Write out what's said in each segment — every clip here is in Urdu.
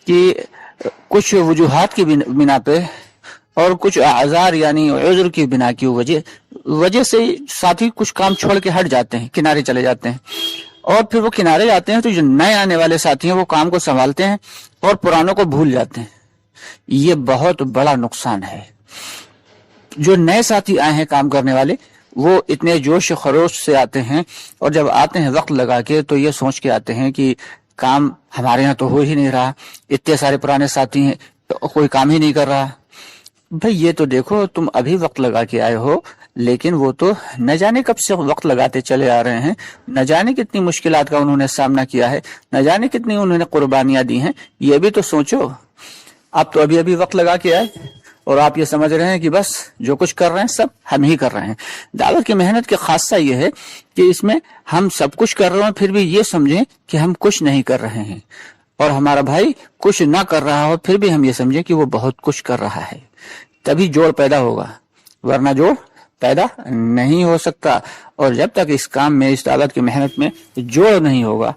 کہ کچھ وجوہات کی بنا پہ اور کچھ اعذار یعنی عذر کی بنا کی وجہ سے ساتھی کچھ کام چھوڑ کے ہٹ جاتے ہیں، کنارے چلے جاتے ہیں، اور پھر وہ کنارے جاتے ہیں تو جو نئے آنے والے ساتھی ہیں وہ کام کو سنبھالتے ہیں اور پرانوں کو بھول جاتے ہیں۔ یہ بہت بڑا نقصان ہے۔ جو نئے ساتھی آئے ہیں کام کرنے والے، وہ اتنے جوش و خروش سے آتے ہیں، اور جب آتے ہیں وقت لگا کے تو یہ سوچ کے آتے ہیں کہ کام ہمارے یہاں تو ہو ہی نہیں رہا، اتنے سارے پرانے ساتھی ہیں کوئی کام ہی نہیں کر رہا۔ بھئی یہ تو دیکھو تم ابھی وقت لگا کے آئے ہو، لیکن وہ تو نہ جانے کب سے وقت لگاتے چلے آ رہے ہیں، نہ جانے کتنی مشکلات کا انہوں نے سامنا کیا ہے، نہ جانے کتنی انہوں نے قربانیاں دی ہیں۔ یہ بھی تو سوچو، آپ تو ابھی وقت لگا کے آئے اور آپ یہ سمجھ رہے ہیں کہ بس جو کچھ کر رہے ہیں سب ہم ہی کر رہے ہیں۔ دعوت کی محنت کی خاصہ یہ ہے کہ اس میں ہم سب کچھ کر رہے ہیں، پھر بھی یہ سمجھیں کہ ہم کچھ نہیں کر رہے ہیں، اور ہمارا بھائی کچھ نہ کر رہا ہو پھر بھی ہم یہ سمجھیں کہ وہ بہت کچھ کر رہا ہے۔ تبھی جوڑ پیدا ہوگا، ورنہ جوڑ پیدا نہیں ہو سکتا۔ اور جب تک اس کام میں، اس دعوت کی محنت میں جوڑ نہیں ہوگا،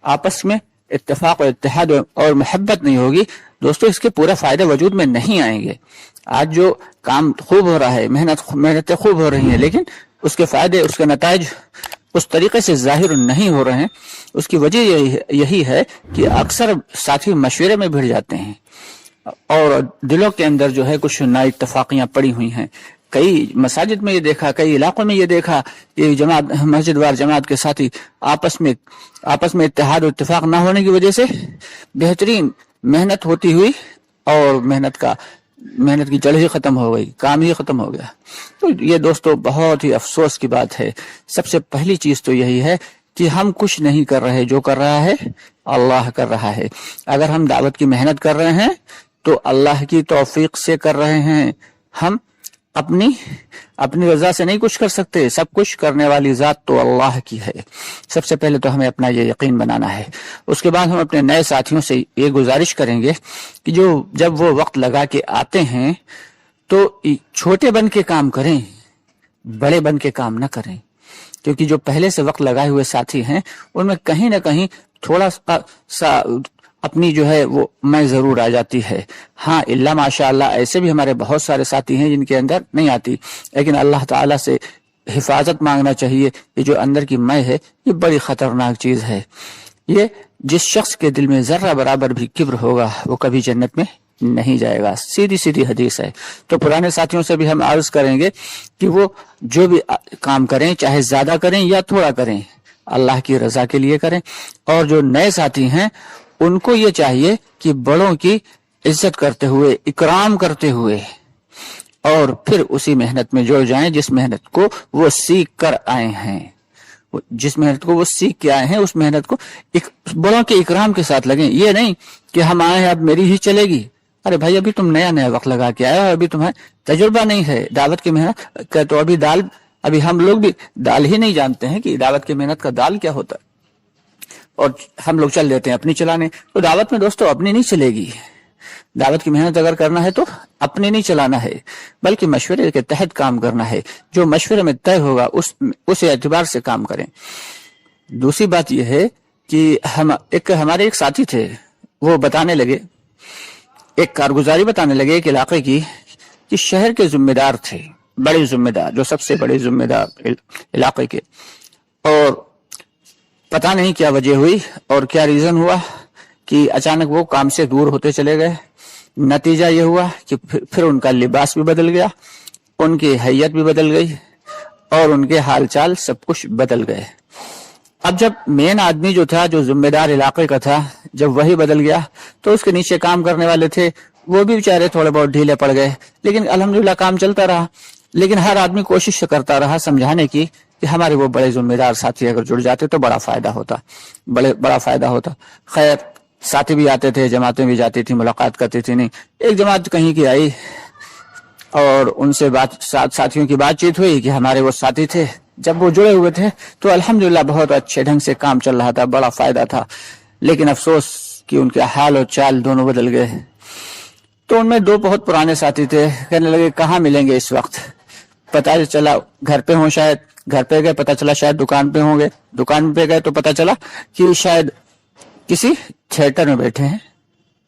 آپس میں اتفاق و اتحاد اور محبت نہیں ہوگی، دوستو اس کے پورے فائدے وجود میں نہیں آئیں گے۔ آج جو کام خوب ہو رہا ہے، محنتیں خوب ہو رہی ہیں، لیکن اس کے فائدے، اس کے نتائج اس طریقے سے ظاہر نہیں ہو رہے ہیں۔ اس کی وجہ یہی ہے کہ اکثر ساتھی مشورے میں بھڑ جاتے ہیں اور دلوں کے اندر جو ہے کچھ نا اتفاقیاں پڑی ہوئی ہیں۔ کئی مساجد میں یہ دیکھا، کئی علاقوں میں یہ دیکھا کہ مسجد وار جماعت کے ساتھی آپس میں اتحاد و اتفاق نہ ہونے کی وجہ سے بہترین محنت ہوتی ہوئی اور محنت کی جڑ ہی ختم ہو گئی، کام ہی ختم ہو گیا۔ تو یہ دوستو بہت ہی افسوس کی بات ہے۔ سب سے پہلی چیز تو یہی ہے کہ ہم کچھ نہیں کر رہے، جو کر رہا ہے اللہ کر رہا ہے۔ اگر ہم دعوت کی محنت کر رہے ہیں تو اللہ کی توفیق سے کر رہے ہیں۔ ہم اپنی رضا سے نہیں کچھ کر سکتے، سب کچھ کرنے والی ذات تو اللہ کی ہے۔ سب سے پہلے تو ہمیں اپنا یہ یقین بنانا ہے۔ اس کے بعد ہم اپنے نئے ساتھیوں سے یہ گزارش کریں گے کہ جب وہ وقت لگا کے آتے ہیں تو چھوٹے بن کے کام کریں، بڑے بن کے کام نہ کریں، کیونکہ جو پہلے سے وقت لگائے ہوئے ساتھی ہیں ان میں کہیں نہ کہیں تھوڑا سا اپنی جو ہے وہ میں ضرور آ جاتی ہے۔ ہاں اللہ ماشاء اللہ ایسے بھی ہمارے بہت سارے ساتھی ہیں جن کے اندر نہیں آتی، لیکن اللہ تعالیٰ سے حفاظت مانگنا چاہیے۔ یہ جو اندر کی میں ہے یہ بڑی خطرناک چیز ہے۔ یہ جس شخص کے دل میں ذرہ برابر بھی کبر ہوگا وہ کبھی جنت میں نہیں جائے گا، سیدھی حدیث ہے۔ تو پرانے ساتھیوں سے بھی ہم عرض کریں گے کہ وہ جو بھی کام کریں، چاہے زیادہ کریں یا تھوڑا کریں، اللہ کی رضا کے لیے کریں۔ اور جو نئے ساتھی ہیں ان کو یہ چاہیے کہ بڑوں کی عزت کرتے ہوئے، اکرام کرتے ہوئے، اور پھر اسی محنت میں جڑ جائیں جس محنت کو وہ سیکھ کر آئے ہیں۔ جس محنت کو وہ سیکھ کے آئے ہیں اس محنت کو بڑوں کے اکرام کے ساتھ لگیں۔ یہ نہیں کہ ہم آئے ہیں اب میری ہی چلے گی۔ ارے بھائی ابھی تم نیا وقت لگا کے آئے ہو، ابھی تمہیں تجربہ نہیں ہے دعوت کی محنت کا، تو ابھی ہم لوگ بھی دال ہی نہیں جانتے ہیں کہ دعوت کی محنت کا دال کیا ہوتا ہے، اور ہم لوگ چل دیتے ہیں اپنی چلانے۔ تو دعوت میں دوستو اپنی نہیں چلے گی۔ دعوت کی محنت اگر کرنا ہے تو اپنے نہیں چلانا ہے، بلکہ مشورے کے تحت کام کرنا ہے۔ جو مشورے میں طے ہوگا اس اعتبار سے کام کریں۔ دوسری بات یہ ہے کہ ہمارے ایک ساتھی تھے، وہ بتانے لگے، ایک کارگزاری بتانے لگے ایک علاقے کی، کہ شہر کے ذمہ دار تھے، بڑے ذمہ دار، جو سب سے بڑے ذمہ دار علاقے کے، اور پتہ نہیں کیا وجہ ہوئی اور کیا ریزن ہوا کہ اچانک وہ کام سے دور ہوتے چلے گئے۔ نتیجہ یہ ہوا کہ پھر ان کا لباس بھی بدل گیا، ان کی حیت بھی بدل گئی، اور ان کے حال چال سب کچھ بدل گئے۔ اب جب مین آدمی جو تھا، جو ذمہ دار علاقے کا تھا، جب وہی بدل گیا تو اس کے نیچے کام کرنے والے تھے وہ بھی بیچارے تھوڑے بہت ڈھیلے پڑ گئے، لیکن الحمدللہ کام چلتا رہا۔ لیکن ہر آدمی کوشش کرتا رہا سمجھانے کی کہ ہمارے وہ بڑے ذمہ دار ساتھی اگر جڑ جاتے تو بڑا فائدہ ہوتا۔ خیر ساتھی بھی آتے تھے، جماعتیں بھی جاتی تھی، ملاقات کرتی تھی۔ نہیں، ایک جماعت کہیں کی آئی اور ان سے ساتھیوں کی بات چیت ہوئی کہ ہمارے وہ ساتھی تھے، جب وہ جڑے ہوئے تھے تو الحمدللہ بہت اچھے ڈھنگ سے کام چل رہا تھا، بڑا فائدہ تھا، لیکن افسوس کہ ان کے حال اور چال دونوں بدل گئے۔ تو ان میں دو بہت پرانے ساتھی تھے، کہنے لگے کہاں ملیں گے اس وقت؟ پتہ چلا گھر پہ ہوں، شاید گھر پہ گئے، پتہ چلا شاید دکان پہ ہوں گے، دکان پہ گئے تو پتہ چلا کہ شاید کسی تھیٹر میں بیٹھے ہیں،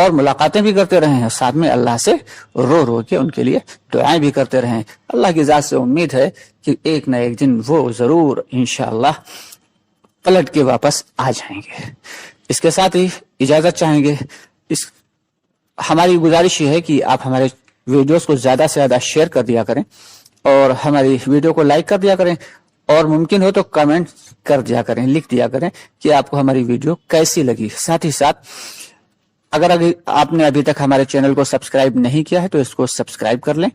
اور ملاقاتیں بھی کرتے رہیں اور ساتھ میں اللہ سے رو رو کے ان کے لیے دعائیں بھی کرتے رہیں. اللہ کی ذات سے امید ہے کہ ایک نہ ایک دن وہ ضرور انشاءاللہ پلٹ کے واپس آ جائیں گے. اس کے ساتھ ہی اجازت چاہیں گے. ہماری گزارش یہ ہے کہ آپ ہمارے ویڈیوز کو زیادہ سے زیادہ شیئر کر دیا کریں اور ہماری ویڈیو کو لائک کر دیا کریں اور ممکن ہو تو کمنٹ کر دیا کریں, لکھ دیا کریں کہ آپ کو ہماری ویڈیو کیسی لگی. ساتھ ہی ساتھ اگر آپ نے ابھی تک ہمارے چینل کو سبسکرائب نہیں کیا ہے تو اس کو سبسکرائب کر لیں